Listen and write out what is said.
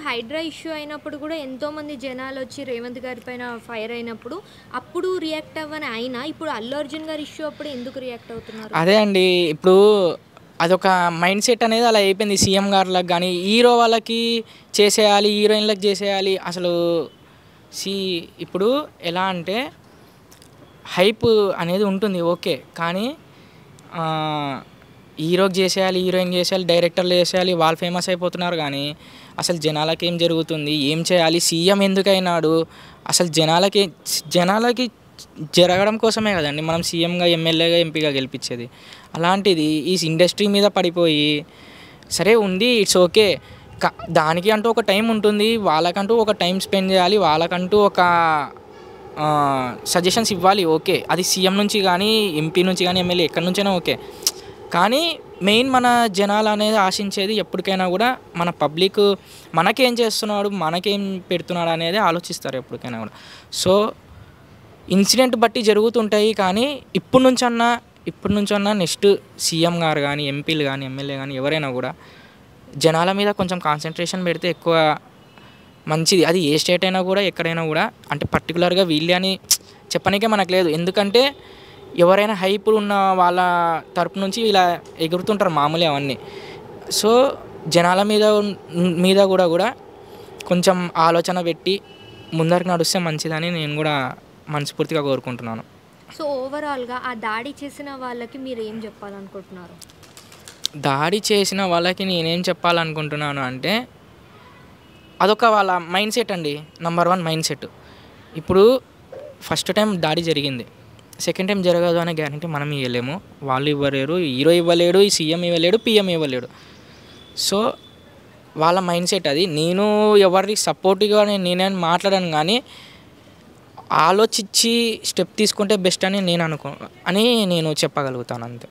Hydraa issue అయినప్పుడు కూడా ఎంతోమంది జనాలొచ్చి రేవంత్ గారి పైన ఫైర్ అయినప్పుడు, అప్పుడు రియాక్ట్ అవ్వని ఆయన, ఇప్పుడు అల్లు అర్జున్ గారి ఇష్యూ అప్పుడు ఎందుకు రియాక్ట్ అవుతున్నారు? అదే అండి. ఇప్పుడు అదొక మైండ్ సెట్ అనేది అలా అయిపోయింది సీఎం గారులకు గానీ, హీరో వాళ్ళకి చేసేయాలి, హీరోయిన్‌లకి చేసేయాలి. అసలు సీ ఇప్పుడు ఎలా అంటే హైప్ అనేది ఉంటుంది ఓకే. కానీ హీరోకి చేసేయాలి, హీరోయిన్‌కి చేసేయాలి, డైరెక్టర్లు చేసేయాలి, వాళ్ళు ఫేమస్ అయిపోతున్నారు గానీ, అసలు జనాలకేం జరుగుతుంది? ఏం చేయాలి? సీఎం ఎందుకయినాడు? అసలు జనాలకి జరగడం కోసమే కదండీ మనం సీఎంగా, ఎమ్మెల్యేగా, ఎంపీగా గెలిపించేది. అలాంటిది ఈ ఇండస్ట్రీ మీద పడిపోయి సరే ఉంది ఇట్స్ ఓకే. దానికి అంటూ ఒక టైం ఉంటుంది. వాళ్ళకంటూ ఒక టైం స్పెండ్ చేయాలి. వాళ్ళకంటూ ఒక సజెషన్స్ ఇవ్వాలి ఓకే. అది సీఎం నుంచి కానీ, ఎంపీ నుంచి కానీ, ఎమ్మెల్యే ఎక్కడి నుంచైనా ఓకే. కానీ మెయిన్ మన జనాలు అనేది ఆశించేది ఎప్పటికైనా కూడా మన పబ్లిక్ మనకేం చేస్తున్నాడు, మనకేం పెడుతున్నాడు అనేది ఆలోచిస్తారు ఎప్పటికైనా కూడా. సో ఇన్సిడెంట్ బట్టి జరుగుతుంటాయి. కానీ ఇప్పటి నుంచన్నా నెక్స్ట్ సీఎం గారు కానీ, ఎంపీలు కానీ, ఎమ్మెల్యే కానీ ఎవరైనా కూడా జనాల మీద కొంచెం కాన్సన్ట్రేషన్ పెడితే ఎక్కువ మంచిది. అది ఏ స్టేట్ అయినా కూడా, ఎక్కడైనా కూడా. అంటే పర్టికులర్గా వీళ్ళే అని చెప్పనీకే మనకు లేదు. ఎందుకంటే ఎవరైనా హైప్ ఉన్న వాళ్ళ తరపు నుంచి ఇలా ఎగురుతుంటారు మామూలే అవన్నీ. సో జనాల మీద కూడా కొంచెం ఆలోచన పెట్టి ముందరికి నడిస్తే మంచిదని నేను కూడా మనస్ఫూర్తిగా కోరుకుంటున్నాను. సో ఓవరాల్‌గా ఆ దాడి చేసిన వాళ్ళకి మీరేం చెప్పాలనుకుంటున్నారు? దాడి చేసిన వాళ్ళకి నేనేం చెప్పాలనుకుంటున్నాను అంటే, అదొక వాళ్ళ మైండ్ సెట్ అండి. Number 1 mind set. ఇప్పుడు ఫస్ట్ టైం దాడి జరిగింది. సెకండ్ టైం జరగదు అనే గ్యారంటీ మనం ఇవ్వలేము. వాళ్ళు ఇవ్వలేరు, హీరో ఇవ్వలేడు, ఈ సీఎం ఇవ్వలేడు, పీఎం ఇవ్వలేడు. సో వాళ్ళ మైండ్ సెట్ అది. నేను ఎవరికి సపోర్టివ్‌గా నేనేం మాట్లాడను కానీ, ఆలోచించి స్టెప్ తీసుకుంటే బెస్ట్ అని నేను చెప్పగలుగుతాను అంతే.